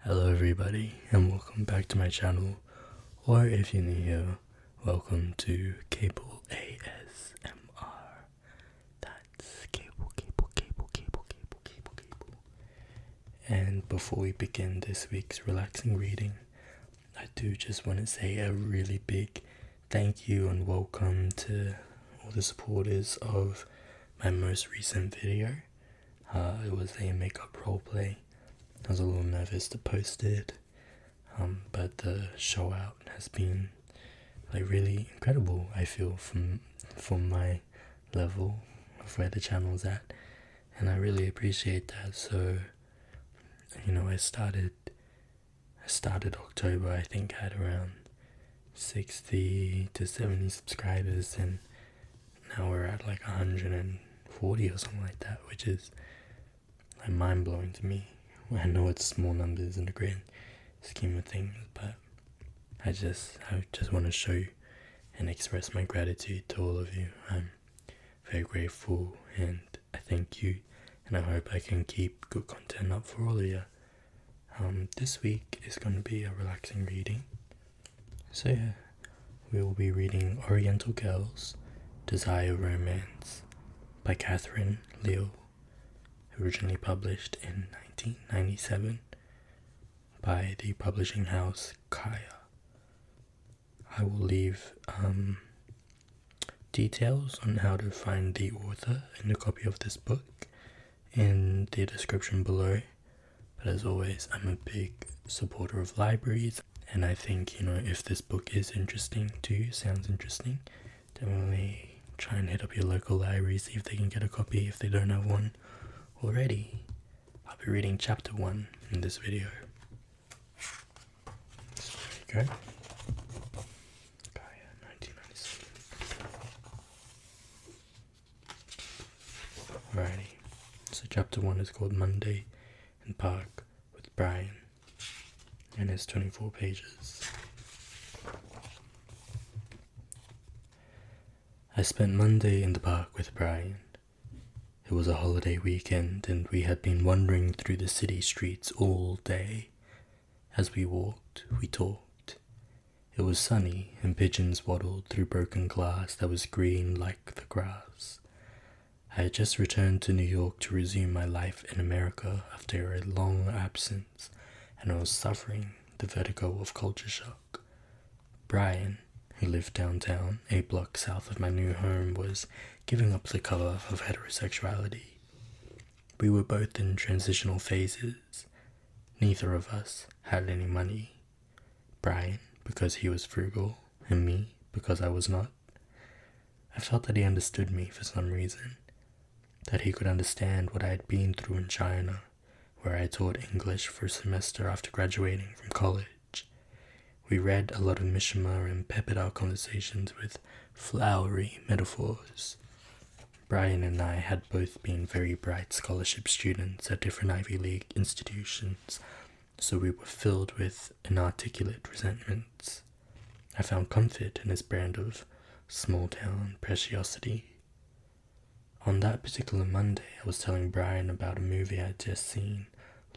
Hello everybody and welcome back to my channel, or if you're new here, welcome to Capel ASMR. That's Capel. And before we begin this week's relaxing reading, I do just want to say a really big thank you and welcome to all the supporters of my most recent video. It was a makeup roleplay. I was a little nervous to post it, but the show out has been really incredible, I feel, from my level of where the channel's at, and I really appreciate that. So, I started October, I think I had around 60 to 70 subscribers, and now we're at 140 or something like that, which is mind-blowing to me. I know it's small numbers in the grand scheme of things, but I just want to show you and express my gratitude to all of you. I'm very grateful and I thank you, and I hope I can keep good content up for all of you. This week is going to be a relaxing reading. So yeah, we will be reading Oriental Girls, Desire Romance by Catherine Liu, originally published in 1997 by the publishing house Kaya. I will leave details on how to find the author and a copy of this book in the description below. But as always, I'm a big supporter of libraries, and I think, if this book is interesting to you, sounds interesting, definitely try and hit up your local library, see if they can get a copy if they don't have one already. I'll be reading chapter 1 in this video. So there you go. Gaia, 1997. Alrighty. So chapter 1 is called Monday in Park with Brian, and it's 24 pages. I spent Monday in the park with Brian. It was a holiday weekend, and we had been wandering through the city streets all day. As we walked, we talked. It was sunny, and pigeons waddled through broken glass that was green like the grass. I had just returned to New York to resume my life in America after a long absence, and I was suffering the vertigo of culture shock. Brian, who lived downtown, a block south of my new home, was giving up the cover of heterosexuality. We were both in transitional phases. Neither of us had any money. Brian, because he was frugal, and me, because I was not. I felt that he understood me for some reason, that he could understand what I had been through in China, where I taught English for a semester after graduating from college. We read a lot of Mishima and peppered our conversations with flowery metaphors. Brian and I had both been very bright scholarship students at different Ivy League institutions, so we were filled with inarticulate resentments. I found comfort in his brand of small-town preciosity. On that particular Monday, I was telling Brian about a movie I had just seen,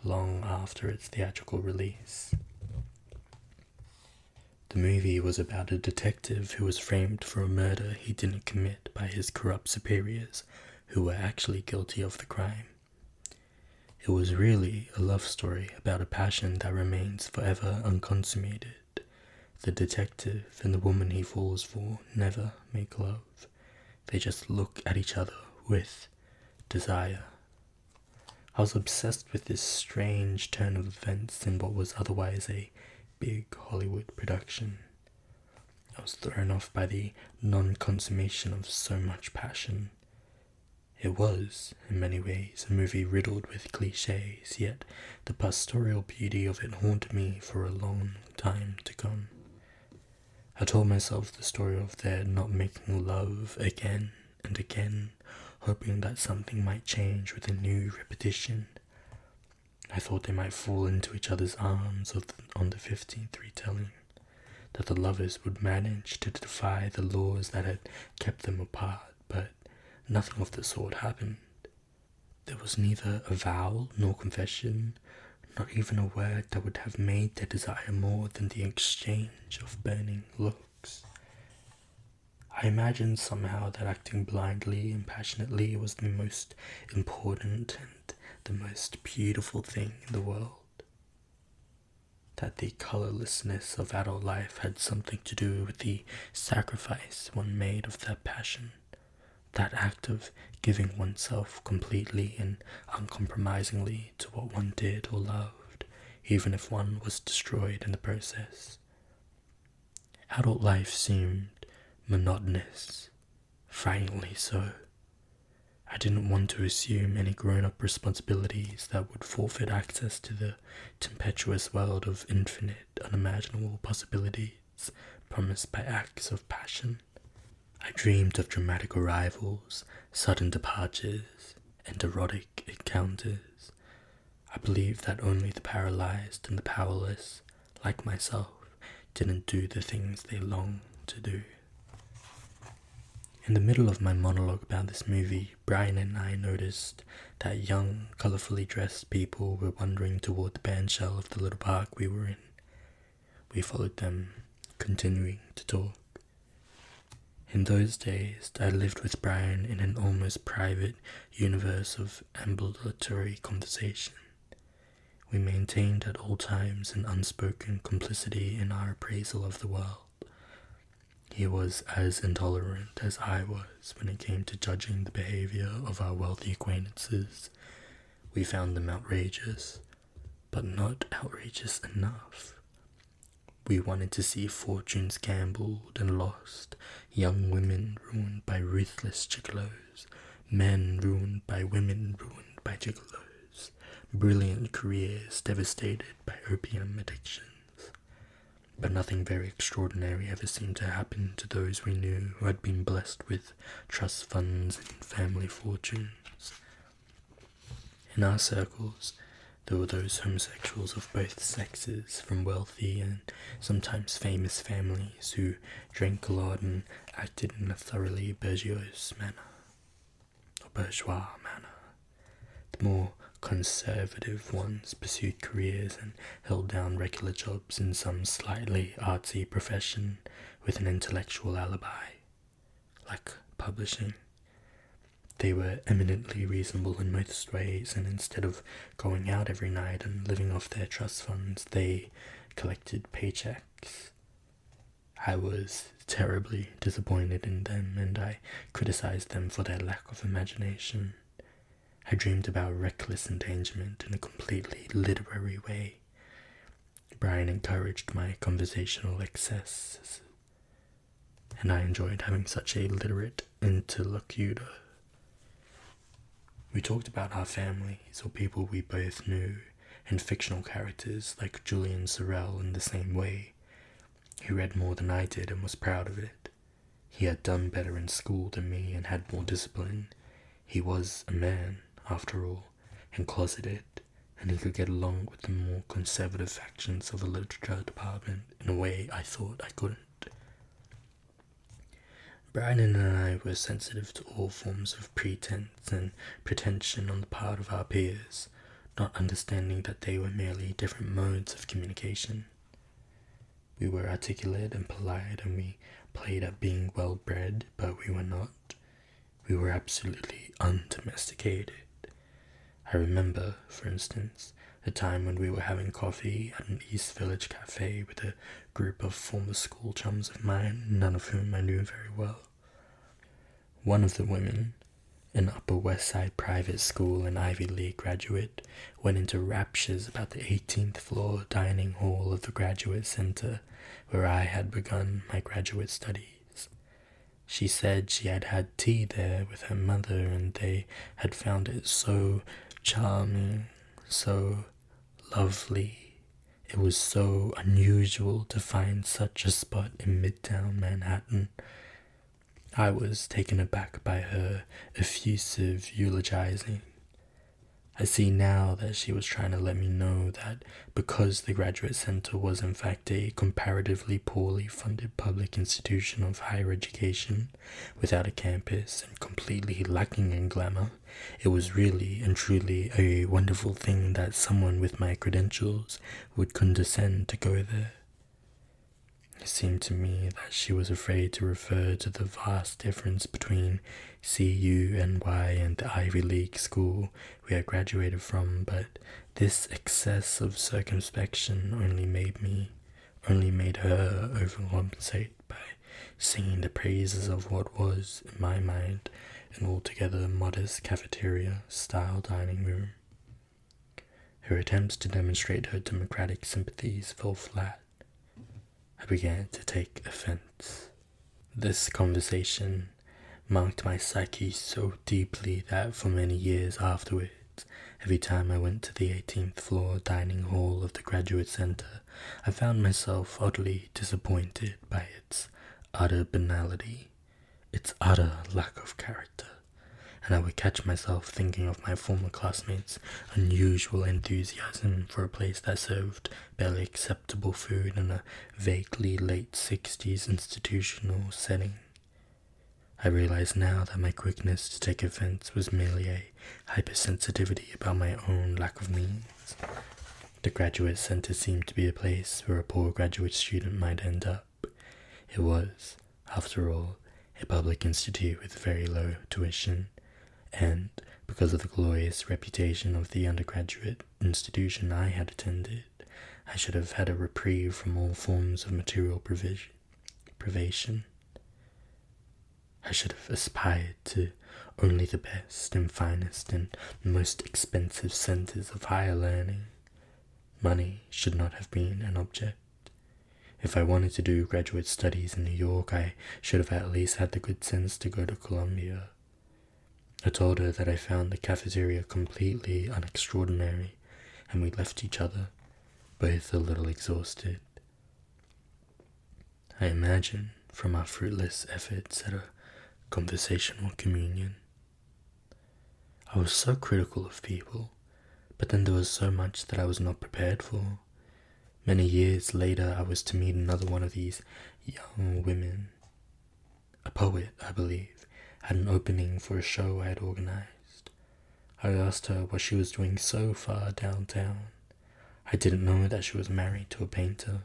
long after its theatrical release. The movie was about a detective who was framed for a murder he didn't commit by his corrupt superiors, who were actually guilty of the crime. It was really a love story about a passion that remains forever unconsummated. The detective and the woman he falls for never make love. They just look at each other with desire. I was obsessed with this strange turn of events in what was otherwise a big Hollywood production. I was thrown off by the non-consummation of so much passion. It was, in many ways, a movie riddled with cliches, yet the pastoral beauty of it haunted me for a long time to come. I told myself the story of their not making love again and again, hoping that something might change with a new repetition. I thought they might fall into each other's arms on the 15th retelling, that the lovers would manage to defy the laws that had kept them apart, but nothing of the sort happened. There was neither a vow nor confession, not even a word that would have made their desire more than the exchange of burning looks. I imagined somehow that acting blindly and passionately was the most important and the most beautiful thing in the world. That the colorlessness of adult life had something to do with the sacrifice one made of that passion, that act of giving oneself completely and uncompromisingly to what one did or loved, even if one was destroyed in the process. Adult life seemed monotonous, frighteningly so. I didn't want to assume any grown-up responsibilities that would forfeit access to the tempestuous world of infinite, unimaginable possibilities promised by acts of passion. I dreamed of dramatic arrivals, sudden departures, and erotic encounters. I believed that only the paralyzed and the powerless, like myself, didn't do the things they longed to do. In the middle of my monologue about this movie, Brian and I noticed that young, colourfully dressed people were wandering toward the bandshell of the little park we were in. We followed them, continuing to talk. In those days, I lived with Brian in an almost private universe of ambulatory conversation. We maintained at all times an unspoken complicity in our appraisal of the world. He was as intolerant as I was when it came to judging the behavior of our wealthy acquaintances. We found them outrageous, but not outrageous enough. We wanted to see fortunes gambled and lost, young women ruined by ruthless gigolos, men ruined by women ruined by gigolos, brilliant careers devastated by opium addictions. But nothing very extraordinary ever seemed to happen to those we knew who had been blessed with trust funds and family fortunes. In our circles, there were those homosexuals of both sexes from wealthy and sometimes famous families who drank a lot and acted in a thoroughly bourgeois manner. The more conservative ones pursued careers and held down regular jobs in some slightly artsy profession with an intellectual alibi, like publishing. They were eminently reasonable in most ways, and instead of going out every night and living off their trust funds, they collected paychecks. I was terribly disappointed in them, and I criticized them for their lack of imagination. I dreamed about reckless endangerment in a completely literary way. Brian encouraged my conversational excesses, and I enjoyed having such a literate interlocutor. We talked about our families or people we both knew, and fictional characters like Julian Sorrell in the same way. He read more than I did and was proud of it. He had done better in school than me and had more discipline. He was a man, after all, and closeted, and he could get along with the more conservative factions of the literature department in a way I thought I couldn't. Brian and I were sensitive to all forms of pretense and pretension on the part of our peers, not understanding that they were merely different modes of communication. We were articulate and polite, and we played at being well-bred, but we were not. We were absolutely undomesticated. I remember, for instance, a time when we were having coffee at an East Village cafe with a group of former school chums of mine, none of whom I knew very well. One of the women, an Upper West Side private school and Ivy League graduate, went into raptures about the 18th floor dining hall of the Graduate Center, where I had begun my graduate studies. She said she had had tea there with her mother, and they had found it so charming, so lovely. It was so unusual to find such a spot in Midtown Manhattan. I was taken aback by her effusive eulogizing. I see now that she was trying to let me know that because the graduate center was in fact a comparatively poorly funded public institution of higher education without a campus and completely lacking in glamour, it was really and truly a wonderful thing that someone with my credentials would condescend to go there. It seemed to me that she was afraid to refer to the vast difference between CUNY and the Ivy League school we had graduated from, but this excess of circumspection only made her overcompensate by singing the praises of what was, in my mind, an altogether modest cafeteria-style dining room. Her attempts to demonstrate her democratic sympathies fell flat. I began to take offense. This conversation marked my psyche so deeply that for many years afterwards, every time I went to the 18th floor dining hall of the graduate center, I found myself oddly disappointed by its utter banality, its utter lack of character, and I would catch myself thinking of my former classmates' unusual enthusiasm for a place that served barely acceptable food in a vaguely late 60s institutional setting. I realize now that my quickness to take offense was merely a hypersensitivity about my own lack of means. The graduate center seemed to be a place where a poor graduate student might end up. It was, after all, a public institute with very low tuition, and because of the glorious reputation of the undergraduate institution I had attended, I should have had a reprieve from all forms of material privation. I should have aspired to only the best and finest and most expensive centers of higher learning. Money should not have been an object. If I wanted to do graduate studies in New York, I should have at least had the good sense to go to Columbia. I told her that I found the cafeteria completely unextraordinary, and we left each other, both a little exhausted. I imagine, from our fruitless efforts at a conversational communion. I was so critical of people, but then there was so much that I was not prepared for. Many years later, I was to meet another one of these young women. A poet, I believe, had an opening for a show I had organized. I asked her what she was doing so far downtown. I didn't know that she was married to a painter.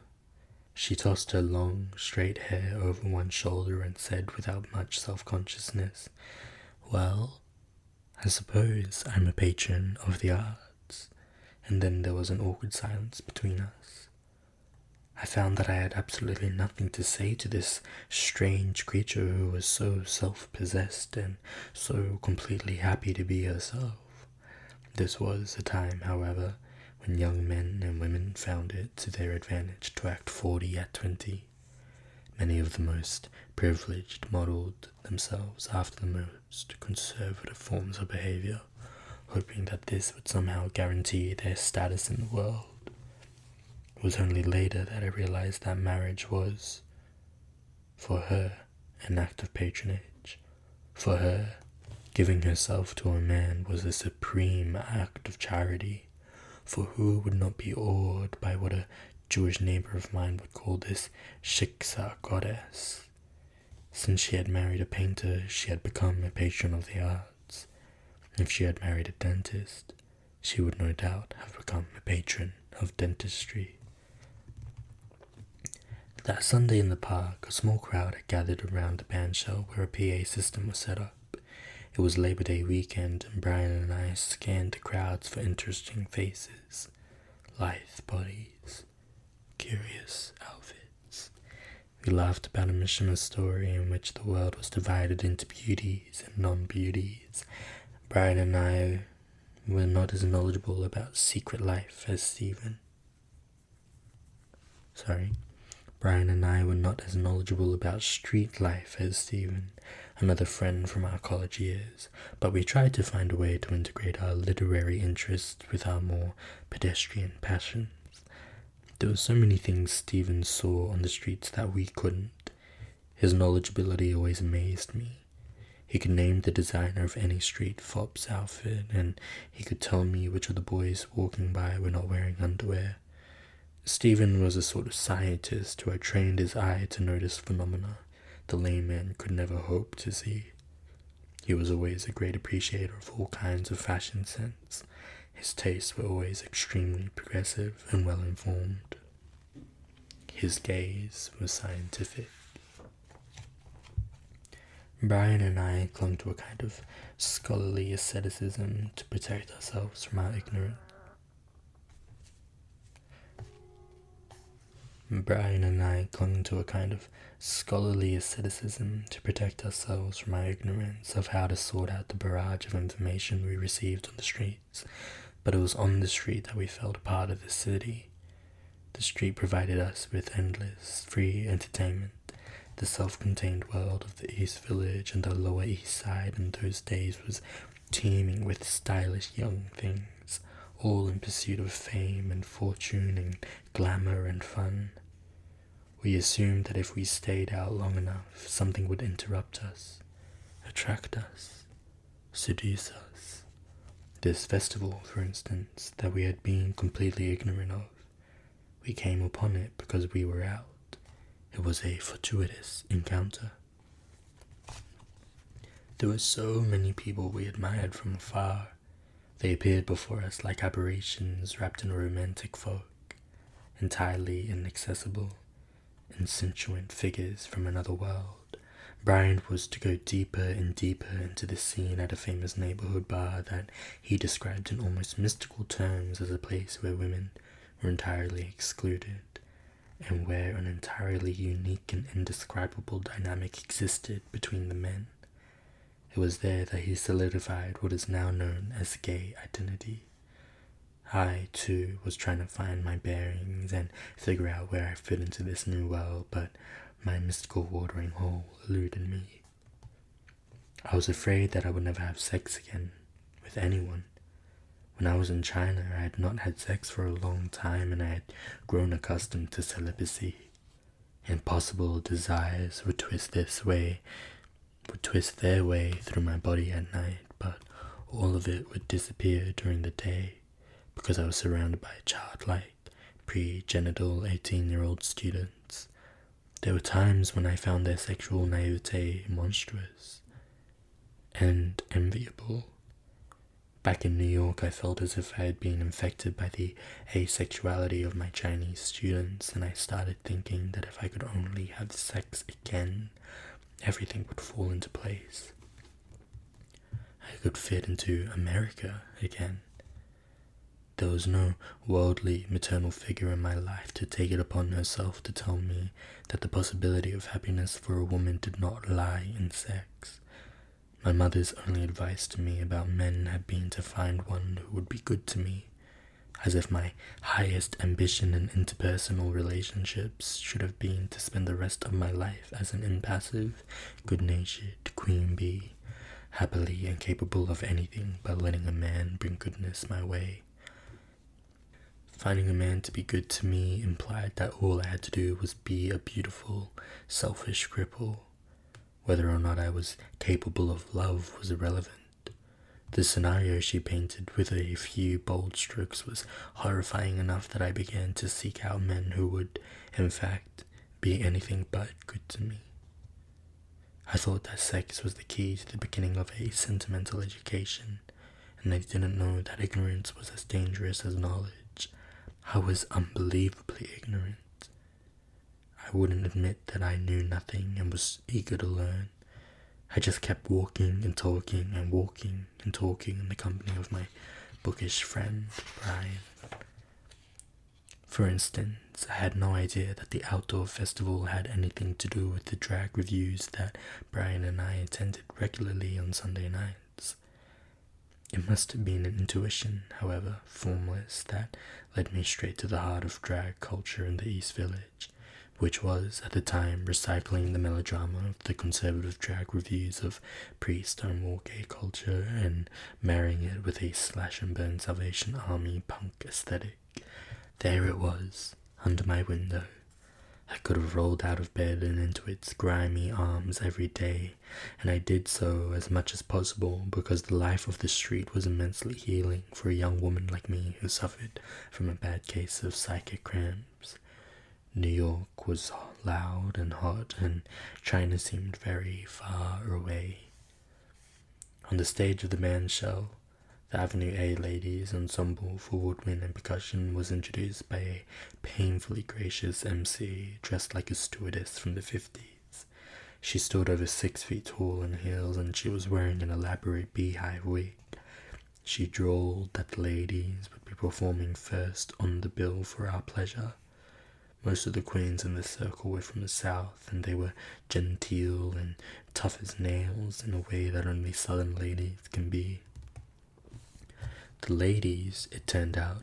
She tossed her long, straight hair over one shoulder and said without much self-consciousness, "Well, I suppose I'm a patron of the arts." And then there was an awkward silence between us. I found that I had absolutely nothing to say to this strange creature who was so self-possessed and so completely happy to be herself. This was a time, however, when young men and women found it to their advantage to act 40 at 20. Many of the most privileged modelled themselves after the most conservative forms of behaviour, hoping that this would somehow guarantee their status in the world. It was only later that I realized that marriage was, for her, an act of patronage. For her, giving herself to a man was a supreme act of charity. For who would not be awed by what a Jewish neighbor of mine would call this shiksa goddess? Since she had married a painter, she had become a patron of the arts. If she had married a dentist, she would no doubt have become a patron of dentistry. That Sunday in the park, a small crowd had gathered around the bandshell where a PA system was set up. It was Labor Day weekend, and Brian and I scanned the crowds for interesting faces, lithe bodies, curious outfits. We laughed about a Mishima story in which the world was divided into beauties and non-beauties. Brian and I were not as knowledgeable about secret life as Stephen. Brian and I were not as knowledgeable about street life as Stephen, another friend from our college years, but we tried to find a way to integrate our literary interests with our more pedestrian passions. There were so many things Stephen saw on the streets that we couldn't. His knowledgeability always amazed me. He could name the designer of any street fop's outfit, and he could tell me which of the boys walking by were not wearing underwear. Stephen was a sort of scientist who had trained his eye to notice phenomena the layman could never hope to see. He was always a great appreciator of all kinds of fashion sense. His tastes were always extremely progressive and well-informed. His gaze was scientific. Brian and I clung to a kind of scholarly asceticism to protect ourselves from our ignorance. Brian and I clung to a kind of scholarly asceticism to protect ourselves from our ignorance of how to sort out the barrage of information we received on the streets. But it was on the street that we felt a part of the city. The street provided us with endless, free entertainment. The self-contained world of the East Village and the Lower East Side in those days was teeming with stylish young things, all in pursuit of fame and fortune and glamour and fun. We assumed that if we stayed out long enough, something would interrupt us, attract us, seduce us. This festival, for instance, that we had been completely ignorant of, we came upon it because we were out. It was a fortuitous encounter. There were so many people we admired from afar. They appeared before us like aberrations wrapped in a romantic fog, entirely inaccessible, insentient figures from another world. Brian was to go deeper and deeper into the scene at a famous neighborhood bar that he described in almost mystical terms as a place where women were entirely excluded, and where an entirely unique and indescribable dynamic existed between the men. It was there that he solidified what is now known as gay identity. I, too, was trying to find my bearings and figure out where I fit into this new world, but my mystical watering hole eluded me. I was afraid that I would never have sex again, with anyone. When I was in China, I had not had sex for a long time, and I had grown accustomed to celibacy. Impossible desires would twist their way through my body at night, but all of it would disappear during the day, because I was surrounded by childlike, pre-genital 18-year-old students. There were times when I found their sexual naivete monstrous and enviable. Back in New York, I felt as if I had been infected by the asexuality of my Chinese students, and I started thinking that if I could only have sex again, everything would fall into place. I could fit into America again. There was no worldly maternal figure in my life to take it upon herself to tell me that the possibility of happiness for a woman did not lie in sex. My mother's only advice to me about men had been to find one who would be good to me, as if my highest ambition in interpersonal relationships should have been to spend the rest of my life as an impassive, good-natured queen bee, happily incapable of anything but letting a man bring goodness my way. Finding a man to be good to me implied that all I had to do was be a beautiful, selfish cripple. Whether or not I was capable of love was irrelevant. The scenario she painted with a few bold strokes was horrifying enough that I began to seek out men who would, in fact, be anything but good to me. I thought that sex was the key to the beginning of a sentimental education, and I didn't know that ignorance was as dangerous as knowledge. I was unbelievably ignorant. I wouldn't admit that I knew nothing and was eager to learn. I just kept walking and talking and walking and talking in the company of my bookish friend, Brian. For instance, I had no idea that the outdoor festival had anything to do with the drag reviews that Brian and I attended regularly on Sunday nights. It must have been an intuition, however formless, that led me straight to the heart of drag culture in the East Village, which was, at the time, recycling the melodrama of the conservative drag reviews of pre-Stonewall gay culture and marrying it with a slash-and-burn Salvation Army punk aesthetic. There it was, under my window, I could have rolled out of bed and into its grimy arms every day, and I did so as much as possible because the life of the street was immensely healing for a young woman like me who suffered from a bad case of psychic cramps. New York was loud and hot, and China seemed very far away. On the stage of the band show, the Avenue A Ladies Ensemble for woodwind and percussion was introduced by a painfully gracious MC dressed like a stewardess from the 50s. She stood over 6 feet tall in heels, and she was wearing an elaborate beehive wig. She drawled that the ladies would be performing first on the bill for our pleasure. Most of the queens in the circle were from the South, and they were genteel and tough as nails in a way that only Southern ladies can be. The ladies, it turned out,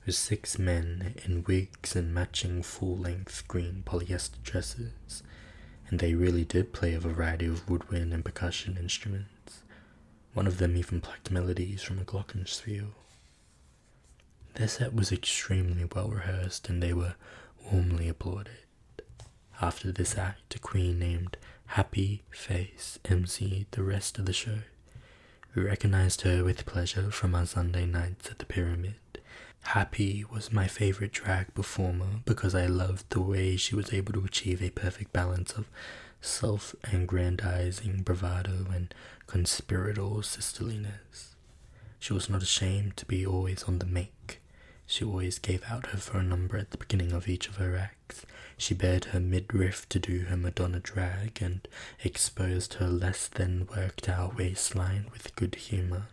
were 6 men in wigs and matching full-length green polyester dresses, and they really did play a variety of woodwind and percussion instruments. One of them even plucked melodies from a glockenspiel. Their set was extremely well rehearsed, and they were warmly applauded. After this act, a queen named Happy Face emceed the rest of the show. We recognized her with pleasure from our Sunday nights at the Pyramid. Happy was my favorite drag performer because I loved the way she was able to achieve a perfect balance of self-aggrandizing bravado and conspiratorial sisterliness. She was not ashamed to be always on the make. She always gave out her phone number at the beginning of each of her acts. She bared her midriff to do her Madonna drag and exposed her less than worked out waistline with good humor,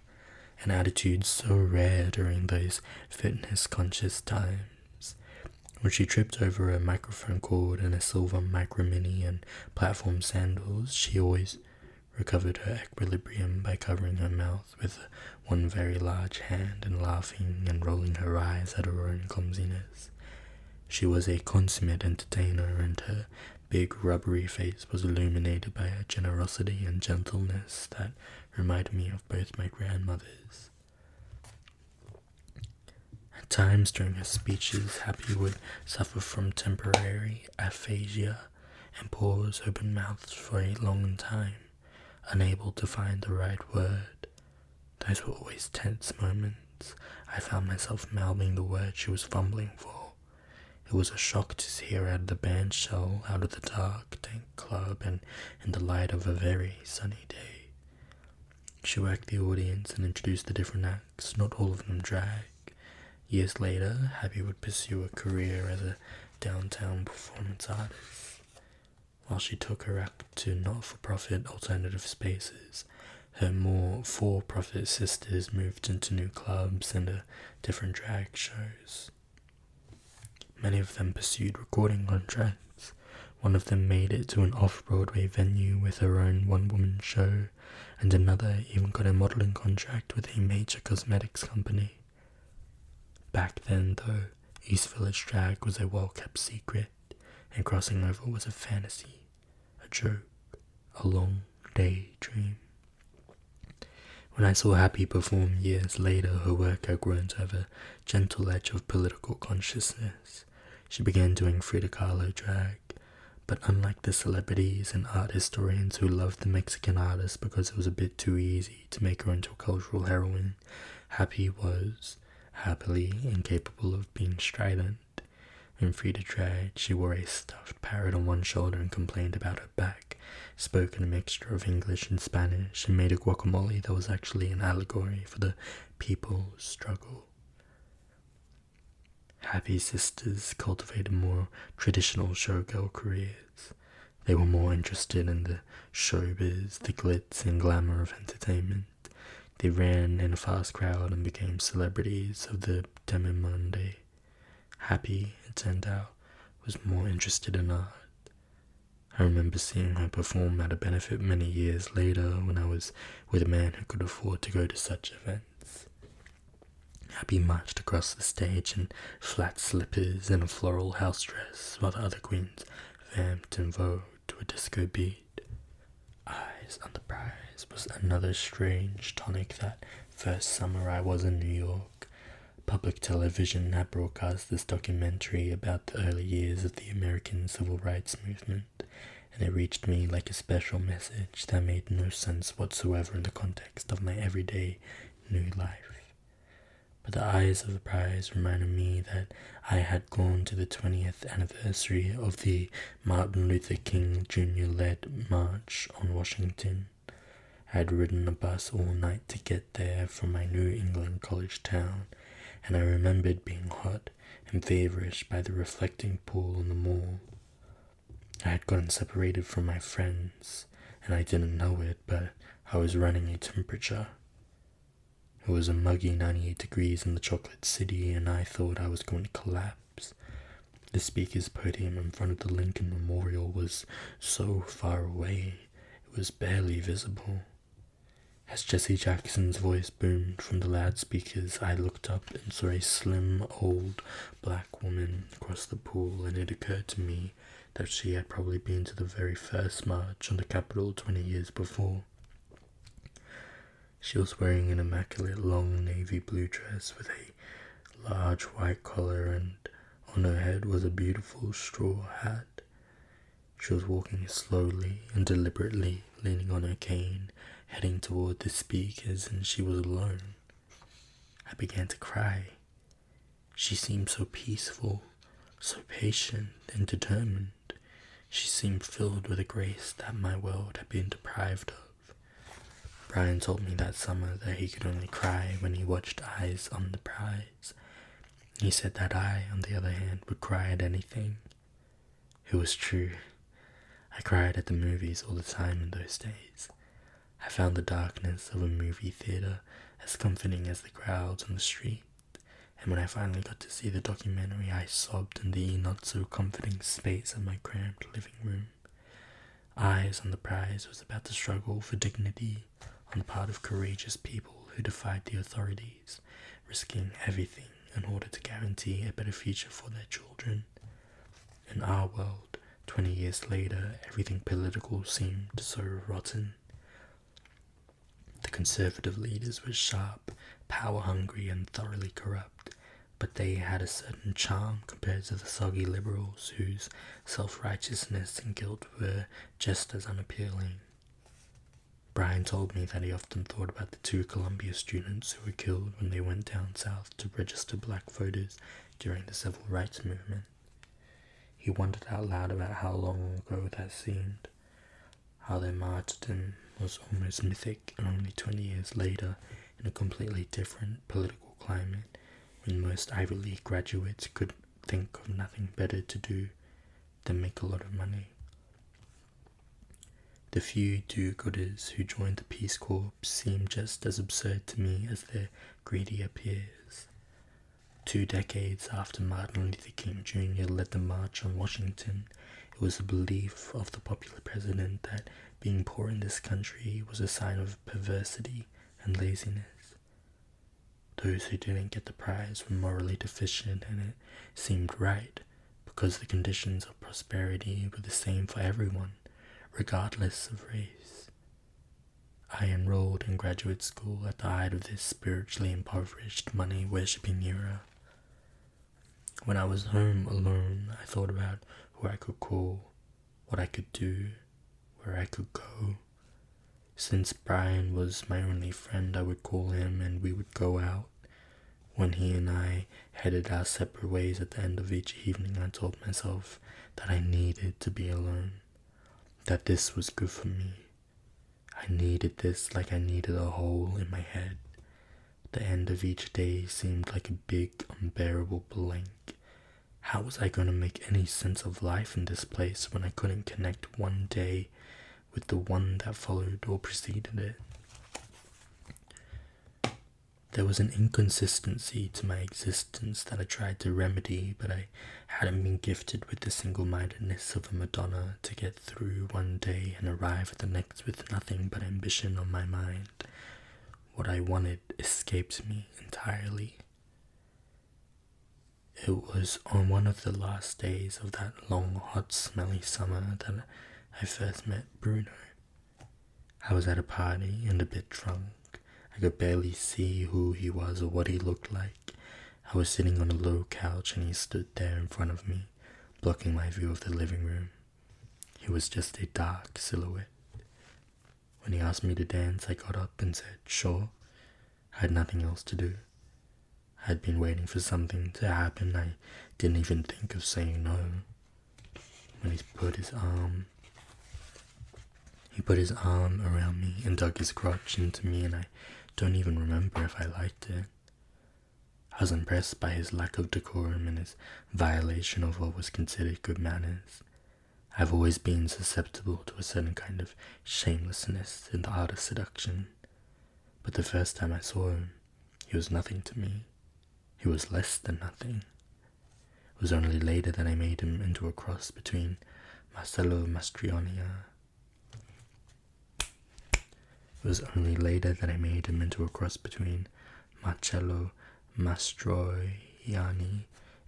an attitude so rare during those fitness-conscious times. When she tripped over a microphone cord and a silver micro mini and platform sandals, she always recovered her equilibrium by covering her mouth with one very large hand and laughing and rolling her eyes at her own clumsiness. She was a consummate entertainer, and her big rubbery face was illuminated by a generosity and gentleness that reminded me of both my grandmothers. At times during her speeches, Happy would suffer from temporary aphasia and pause open-mouthed for a long time, unable to find the right word. Those were always tense moments. I found myself mouthing the word she was fumbling for. It was a shock to see her at the band shell, out of the dark, dank club, and in the light of a very sunny day. She worked the audience and introduced the different acts, not all of them drag. Years later, Happy would pursue a career as a downtown performance artist. While she took her act to not-for-profit alternative spaces, her more for-profit sisters moved into new clubs and different drag shows. Many of them pursued recording contracts. One of them made it to an off-Broadway venue with her own one-woman show, and another even got a modeling contract with a major cosmetics company. Back then, though, East Village drag was a well-kept secret, and crossing over was a fantasy, a joke, a long daydream. When I saw Happy perform years later, her work had grown to have a gentle edge of political consciousness. She began doing Frida Kahlo drag, but unlike the celebrities and art historians who loved the Mexican artist because it was a bit too easy to make her into a cultural heroine, Happy was happily incapable of being strident. In Frida drag, she wore a stuffed parrot on one shoulder and complained about her back, spoke in a mixture of English and Spanish, and made a guacamole that was actually an allegory for the people's struggle. Happy's sisters cultivated more traditional showgirl careers. They were more interested in the showbiz, the glitz and glamour of entertainment. They ran in a fast crowd and became celebrities of the demi-monde. Happy, it turned out, was more interested in art. I remember seeing her perform at a benefit many years later when I was with a man who could afford to go to such events. Happy marched across the stage in flat slippers and a floral house dress, while the other queens vamped and vogued to a disco beat. Eyes on the Prize was another strange tonic that first summer I was in New York. Public television had broadcast this documentary about the early years of the American Civil Rights Movement, and it reached me like a special message that made no sense whatsoever in the context of my everyday new life. But the eyes of the prize reminded me that I had gone to the 20th anniversary of the Martin Luther King Jr.-led March on Washington. I had ridden a bus all night to get there from my New England college town, and I remembered being hot and feverish by the reflecting pool in the mall. I had gotten separated from my friends, and I didn't know it, but I was running a temperature. It was a muggy 98 degrees in the chocolate city, and I thought I was going to collapse. The speaker's podium in front of the Lincoln Memorial was so far away, it was barely visible. As Jesse Jackson's voice boomed from the loudspeakers, I looked up and saw a slim, old, black woman across the pool, and it occurred to me that she had probably been to the very first march on the Capitol 20 years before. She was wearing an immaculate long navy blue dress with a large white collar, and on her head was a beautiful straw hat. She was walking slowly and deliberately, leaning on her cane, heading toward the speakers, and she was alone. I began to cry. She seemed so peaceful, so patient and determined. She seemed filled with a grace that my world had been deprived of. Brian told me that summer that he could only cry when he watched Eyes on the Prize. He said that I, on the other hand, would cry at anything. It was true. I cried at the movies all the time in those days. I found the darkness of a movie theater as comforting as the crowds on the street, and when I finally got to see the documentary, I sobbed in the not-so-comforting space of my cramped living room. Eyes on the Prize was about the struggle for dignity on the part of courageous people who defied the authorities, risking everything in order to guarantee a better future for their children. In our world, 20 years later, everything political seemed so rotten. The conservative leaders were sharp, power-hungry, and thoroughly corrupt, but they had a certain charm compared to the soggy liberals whose self-righteousness and guilt were just as unappealing. Brian told me that he often thought about the 2 Columbia students who were killed when they went down south to register black voters during the Civil Rights Movement. He wondered out loud about how long ago that seemed, how their martyrdom was almost mythic, and only 20 years later, in a completely different political climate, when most Ivy League graduates could think of nothing better to do than make a lot of money. The few do-gooders who joined the Peace Corps seemed just as absurd to me as their greedier peers. 2 decades after Martin Luther King Jr. led the March on Washington, it was the belief of the popular president that being poor in this country was a sign of perversity and laziness. Those who didn't get the prize were morally deficient, and it seemed right because the conditions of prosperity were the same for everyone, regardless of race. I enrolled in graduate school at the height of this spiritually impoverished, money-worshipping era. When I was home alone, I thought about who I could call, what I could do, where I could go. Since Brian was my only friend, I would call him and we would go out. When he and I headed our separate ways at the end of each evening, I told myself that I needed to be alone, that this was good for me. I needed this like I needed a hole in my head. The end of each day seemed like a big, unbearable blank. How was I going to make any sense of life in this place when I couldn't connect one day with the one that followed or preceded it? There was an inconsistency to my existence that I tried to remedy, but I hadn't been gifted with the single-mindedness of a Madonna to get through one day and arrive at the next with nothing but ambition on my mind. What I wanted escaped me entirely. It was on one of the last days of that long, hot, smelly summer that I first met Bruno. I was at a party and a bit drunk. I could barely see who he was or what he looked like. I was sitting on a low couch and he stood there in front of me, blocking my view of the living room. He was just a dark silhouette. When he asked me to dance, I got up and said, sure. I had nothing else to do. I had been waiting for something to happen. I didn't even think of saying no. When he put his arm around me and dug his crotch into me, and I don't even remember if I liked it. I was impressed by his lack of decorum and his violation of what was considered good manners. I've always been susceptible to a certain kind of shamelessness in the art of seduction, but the first time I saw him, he was nothing to me. He was less than nothing. It was only later that I made him into a cross between Marcello Mastroianni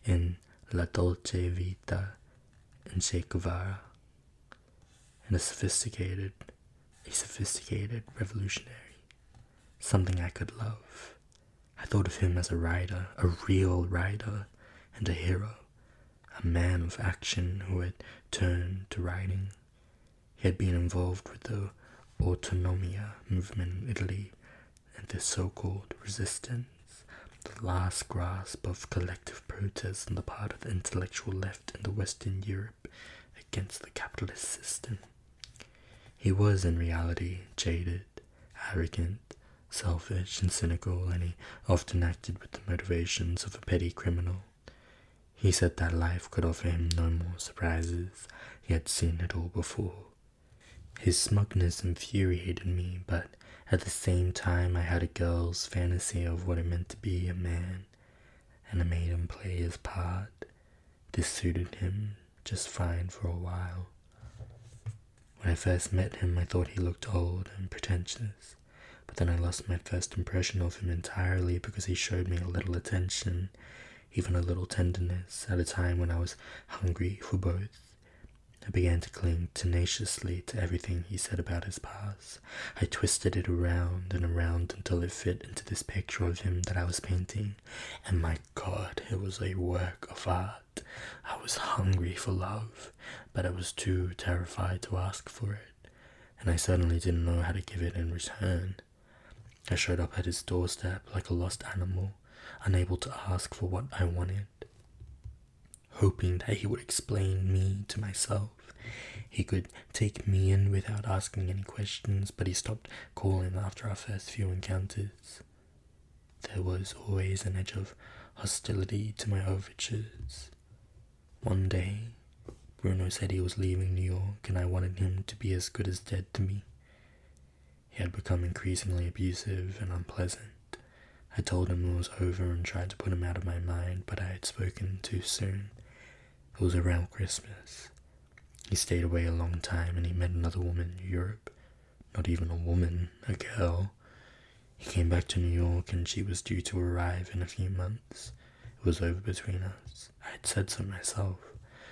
in La Dolce Vita and Che Guevara, and a sophisticated revolutionary, something I could love. I thought of him as a writer, a real writer, and a hero, a man of action who had turned to writing. He had been involved with the autonomia movement in Italy and the so-called resistance, the last grasp of collective protest on the part of the intellectual left in the Western Europe against the capitalist system. He was in reality jaded, arrogant, selfish and cynical, and he often acted with the motivations of a petty criminal. He said that life could offer him no more surprises. He had seen it all before. His smugness infuriated me, but at the same time I had a girl's fantasy of what it meant to be a man, and I made him play his part. This suited him just fine for a while. When I first met him, I thought he looked old and pretentious, but then I lost my first impression of him entirely because he showed me a little attention, even a little tenderness, at a time when I was hungry for both. I began to cling tenaciously to everything he said about his past. I twisted it around and around until it fit into this picture of him that I was painting, and my God, it was a work of art. I was hungry for love, but I was too terrified to ask for it, and I certainly didn't know how to give it in return. I showed up at his doorstep like a lost animal, unable to ask for what I wanted, hoping that he would explain me to myself. He could take me in without asking any questions, but he stopped calling after our first few encounters. There was always an edge of hostility to my overtures. One day, Bruno said he was leaving New York, and I wanted him to be as good as dead to me. He had become increasingly abusive and unpleasant. I told him it was over and tried to put him out of my mind, but I had spoken too soon. It was around Christmas. He stayed away a long time and he met another woman in Europe. Not even a woman, a girl. He came back to New York and she was due to arrive in a few months. It was over between us. I had said so myself,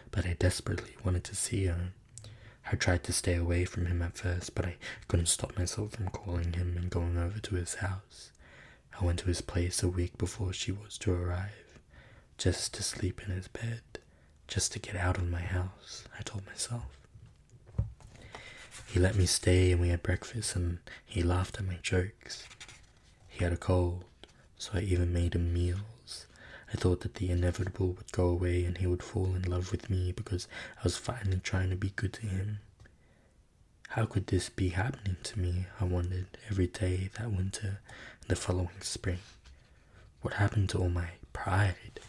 but I desperately wanted to see her. I tried to stay away from him at first, but I couldn't stop myself from calling him and going over to his house. I went to his place a week before she was to arrive, just to sleep in his bed. Just to get out of my house, I told myself. He let me stay and we had breakfast and he laughed at my jokes. He had a cold, so I even made him meals. I thought that the inevitable would go away and he would fall in love with me because I was finally trying to be good to him. How could this be happening to me, I wondered, every day that winter and the following spring? What happened to all my pride?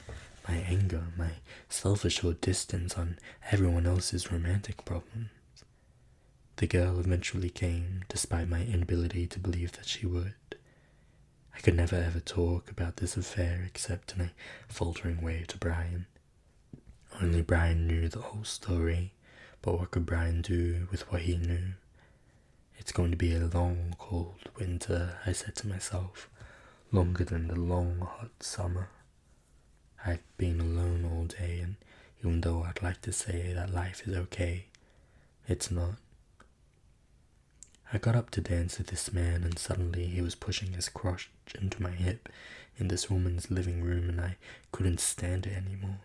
My anger, my self-assured distance on everyone else's romantic problems. The girl eventually came, despite my inability to believe that she would. I could never ever talk about this affair except in a faltering way to Brian. Only Brian knew the whole story, but what could Brian do with what he knew? It's going to be a long, cold winter, I said to myself, longer than the long, hot summer. I've been alone all day, and even though I'd like to say that life is okay, it's not. I got up to dance with this man, and suddenly he was pushing his crotch into my hip in this woman's living room, and I couldn't stand it anymore.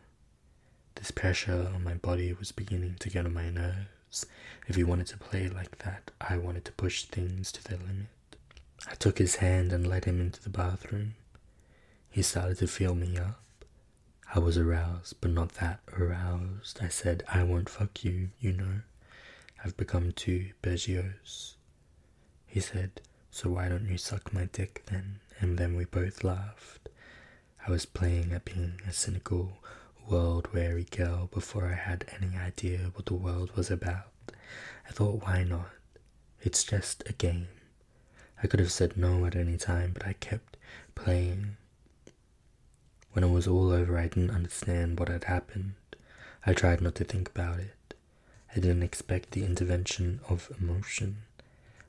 This pressure on my body was beginning to get on my nerves. If he wanted to play like that, I wanted to push things to their limit. I took his hand and led him into the bathroom. He started to feel me up. I was aroused, but not that aroused. I said, I won't fuck you, you know. I've become too bergiose. He said, so why don't you suck my dick then? And then we both laughed. I was playing at being a cynical, world-weary girl before I had any idea what the world was about. I thought, why not? It's just a game. I could have said no at any time, but I kept playing. When it was all over, I didn't understand what had happened. I tried not to think about it. I didn't expect the intervention of emotion.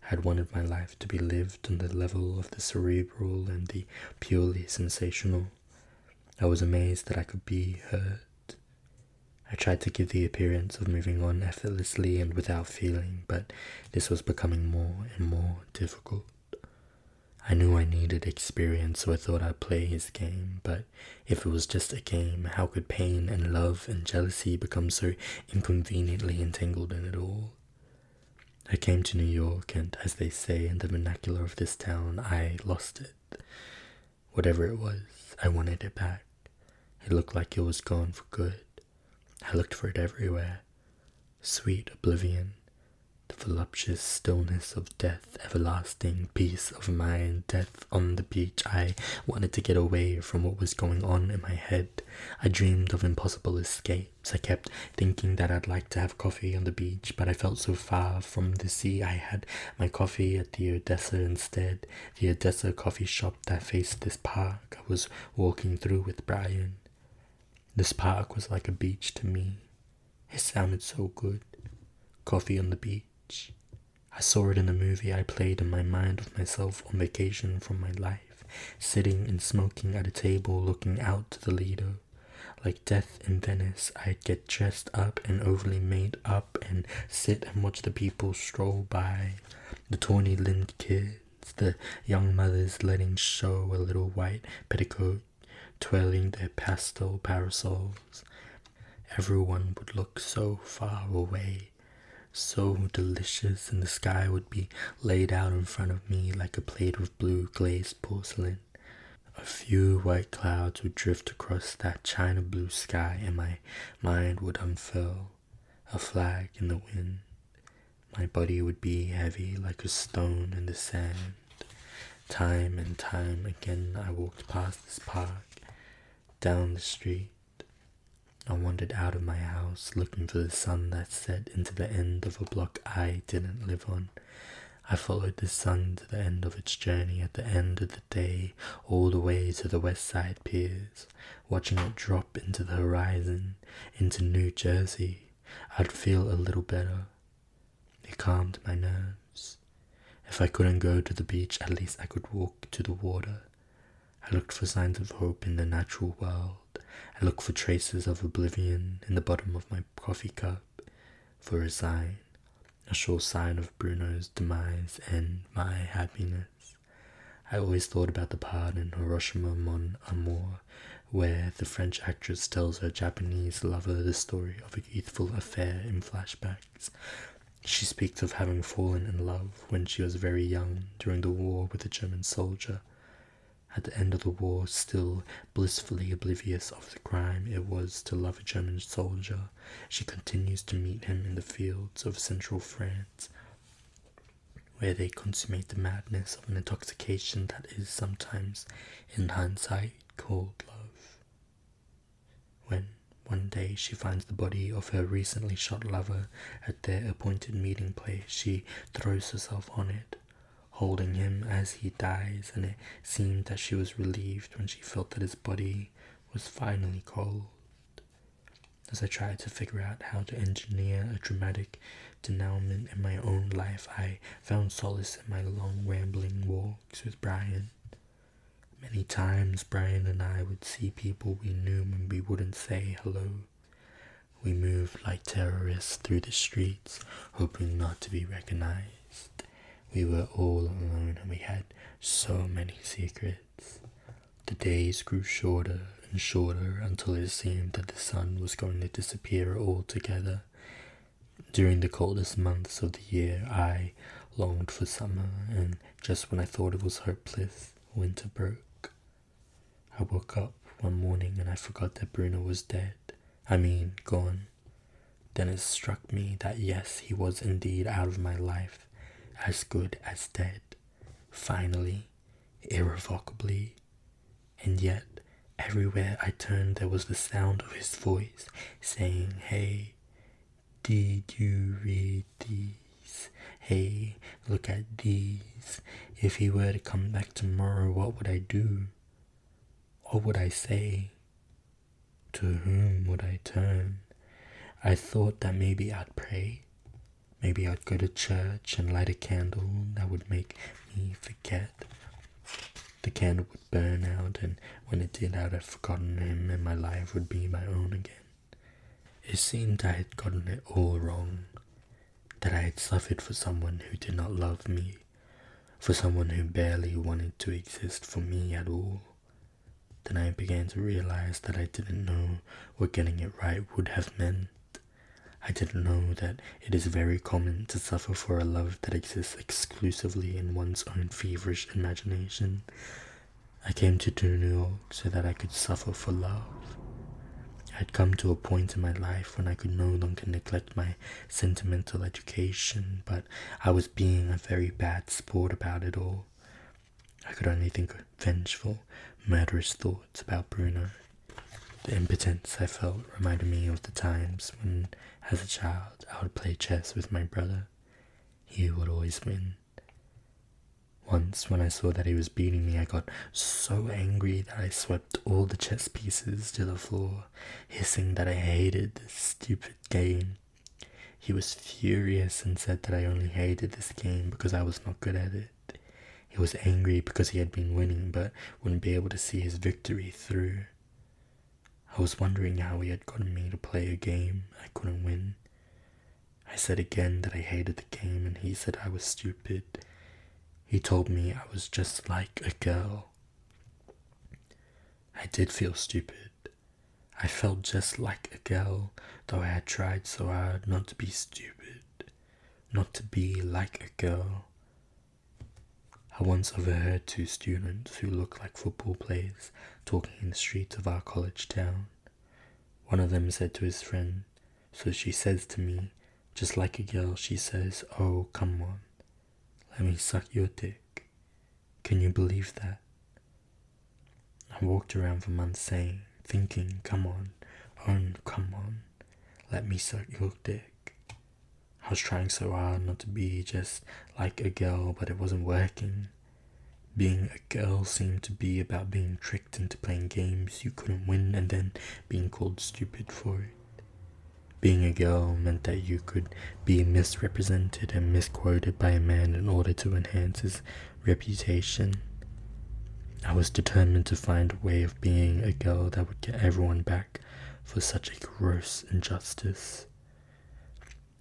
I had wanted my life to be lived on the level of the cerebral and the purely sensational. I was amazed that I could be hurt. I tried to give the appearance of moving on effortlessly and without feeling, but this was becoming more and more difficult. I knew I needed experience, so I thought I'd play his game, but if it was just a game, how could pain and love and jealousy become so inconveniently entangled in it all? I came to New York, and as they say in the vernacular of this town, I lost it. Whatever it was, I wanted it back. It looked like it was gone for good. I looked for it everywhere. Sweet oblivion, the voluptuous stillness of death, everlasting peace of mind, death on the beach. I wanted to get away from what was going on in my head. I dreamed of impossible escapes. I kept thinking that I'd like to have coffee on the beach, but I felt so far from the sea. I had my coffee at the Odessa instead, the Odessa coffee shop that faced this park I was walking through with Brian. This park was like a beach to me. It sounded so good. Coffee on the beach. I saw it in a movie I played in my mind of myself on vacation from my life, sitting and smoking at a table looking out to the Lido. Like Death in Venice, I'd get dressed up and overly made up and sit and watch the people stroll by. The tawny-limbed kids, the young mothers letting show a little white petticoat, twirling their pastel parasols. Everyone would look so far away, so delicious, and the sky would be laid out in front of me like a plate of blue glazed porcelain. A few white clouds would drift across that china blue sky, and my mind would unfurl, a flag in the wind. My body would be heavy like a stone in the sand. Time and time again I walked past this park, down the street. I wandered out of my house, looking for the sun that set into the end of a block I didn't live on. I followed the sun to the end of its journey at the end of the day, all the way to the West Side piers, watching it drop into the horizon, into New Jersey. I'd feel a little better. It calmed my nerves. If I couldn't go to the beach, at least I could walk to the water. I looked for signs of hope in the natural world. I looked for traces of oblivion in the bottom of my coffee cup, for a sign, a sure sign of Bruno's demise and my happiness. I always thought about the part in Hiroshima Mon Amour, where the French actress tells her Japanese lover the story of a youthful affair in flashbacks. She speaks of having fallen in love when she was very young during the war with a German soldier. At the end of the war, still blissfully oblivious of the crime it was to love a German soldier, she continues to meet him in the fields of central France, where they consummate the madness of an intoxication that is sometimes, in hindsight, called love. When one day she finds the body of her recently shot lover at their appointed meeting place, she throws herself on it, holding him as he dies, and it seemed that she was relieved when she felt that his body was finally cold. As I tried to figure out how to engineer a dramatic denouement in my own life, I found solace in my long rambling walks with Brian. Many times Brian and I would see people we knew and we wouldn't say hello. We moved like terrorists through the streets, hoping not to be recognized. We were all alone and we had so many secrets. The days grew shorter and shorter until it seemed that the sun was going to disappear altogether. During the coldest months of the year, I longed for summer, and just when I thought it was hopeless, winter broke. I woke up one morning and I forgot that Bruno was dead. Gone. Then it struck me that yes, he was indeed out of my life, as good as dead. Finally, irrevocably. And yet, everywhere I turned there was the sound of his voice, saying, "Hey, did you read these? Hey, look at these. If he were to come back tomorrow, what would I do? What would I say? To whom would I turn?" I thought that maybe I'd pray. Maybe I'd go to church and light a candle that would make me forget. The candle would burn out, and when it did, I'd have forgotten him and my life would be my own again. It seemed I had gotten it all wrong, that I had suffered for someone who did not love me, for someone who barely wanted to exist for me at all. Then I began to realize that I didn't know what getting it right would have meant. I didn't know that it is very common to suffer for a love that exists exclusively in one's own feverish imagination. I came to New York so that I could suffer for love. I had come to a point in my life when I could no longer neglect my sentimental education, but I was being a very bad sport about it all. I could only think of vengeful, murderous thoughts about Bruno. The impotence I felt reminded me of the times when, as a child, I would play chess with my brother. He would always win. Once, when I saw that he was beating me, I got so angry that I swept all the chess pieces to the floor, hissing that I hated this stupid game. He was furious and said that I only hated this game because I was not good at it. He was angry because he had been winning but wouldn't be able to see his victory through. I was wondering how he had gotten me to play a game I couldn't win. I said again that I hated the game, and he said I was stupid. He told me I was just like a girl. I did feel stupid. I felt just like a girl, though I had tried so hard not to be stupid, not to be like a girl. I once overheard two students who looked like football players talking in the streets of our college town. One of them said to his friend, "So she says to me, just like a girl, she says, 'Oh, come on, let me suck your dick.' Can you believe that?" I walked around for months thinking, come on, let me suck your dick. I was trying so hard not to be just like a girl, but it wasn't working. Being a girl seemed to be about being tricked into playing games you couldn't win and then being called stupid for it. Being a girl meant that you could be misrepresented and misquoted by a man in order to enhance his reputation. I was determined to find a way of being a girl that would get everyone back for such a gross injustice.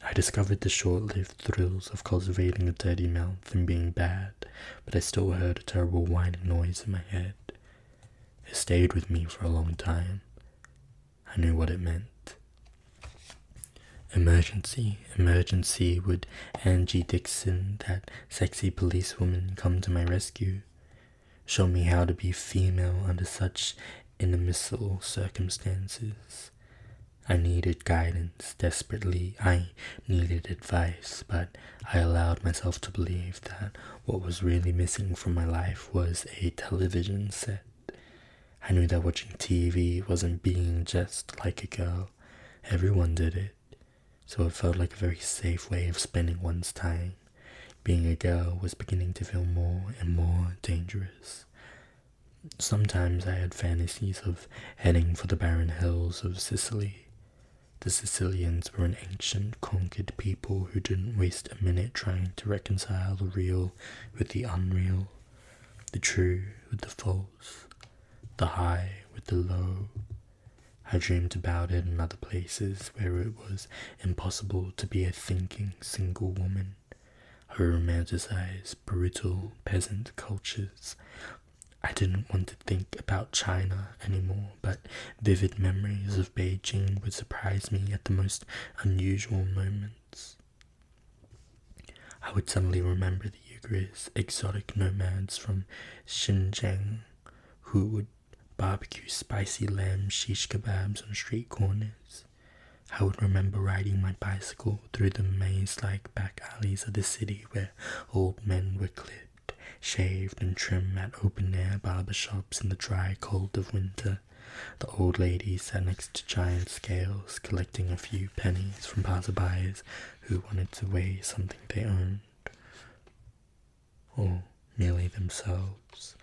I discovered the short-lived thrills of cultivating a dirty mouth and being bad, but I still heard a terrible whining noise in my head. It stayed with me for a long time. I knew what it meant. Emergency, emergency, would Angie Dixon, that sexy policewoman, come to my rescue? Show me how to be female under such inadmissible circumstances. I needed guidance desperately. I needed advice, but I allowed myself to believe that what was really missing from my life was a television set. I knew that watching TV wasn't being just like a girl. Everyone did it, so it felt like a very safe way of spending one's time. Being a girl was beginning to feel more and more dangerous. Sometimes I had fantasies of heading for the barren hills of Sicily. The Sicilians were an ancient, conquered people who didn't waste a minute trying to reconcile the real with the unreal, the true with the false, the high with the low. I dreamed about it in other places where it was impossible to be a thinking single woman. I romanticized brutal peasant cultures. I didn't want to think about China anymore, but vivid memories of Beijing would surprise me at the most unusual moments. I would suddenly remember the Uyghurs, exotic nomads from Xinjiang, who would barbecue spicy lamb shish kebabs on street corners. I would remember riding my bicycle through the maze-like back alleys of the city where old men were clipped, shaved and trimmed at open-air barbershops in the dry cold of winter. The old ladies sat next to giant scales, collecting a few pennies from passersby who wanted to weigh something they owned, or merely themselves.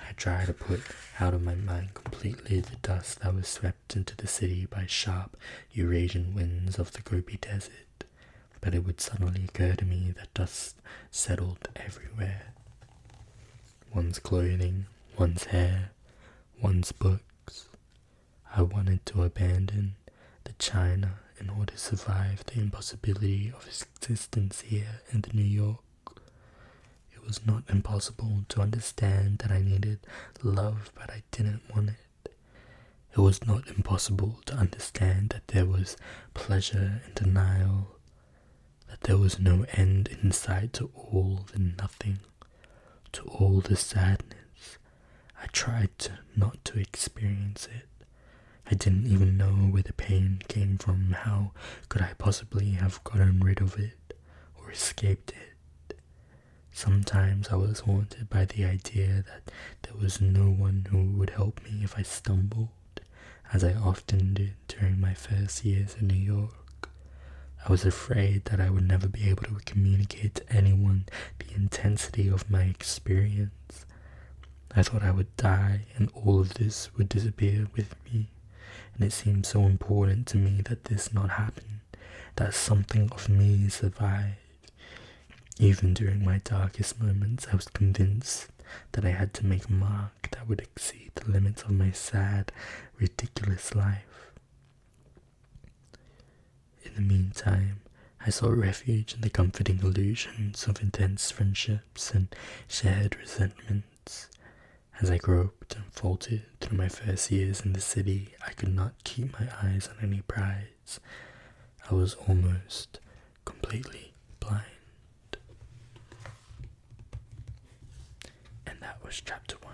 I tried to put out of my mind completely the dust that was swept into the city by sharp Eurasian winds of the Gobi Desert, but it would suddenly occur to me that dust settled everywhere. One's clothing, one's hair, one's books. I wanted to abandon the China in order to survive the impossibility of existence here in the New York. It was not impossible to understand that I needed love, but I didn't want it. It was not impossible to understand that there was pleasure in denial, that there was no end in sight to all the nothing, to all the sadness. I tried not to experience it. I didn't even know where the pain came from. How could I possibly have gotten rid of it or escaped it? Sometimes I was haunted by the idea that there was no one who would help me if I stumbled, as I often did during my first years in New York. I was afraid that I would never be able to communicate to anyone the intensity of my experience. I thought I would die and all of this would disappear with me, and it seemed so important to me that this not happen, that something of me survived. Even during my darkest moments, I was convinced that I had to make a mark that would exceed the limits of my sad, ridiculous life. In the meantime, I sought refuge in the comforting illusions of intense friendships and shared resentments. As I groped and faltered through my first years in the city, I could not keep my eyes on any prize. I was almost completely blind. And that was chapter 1.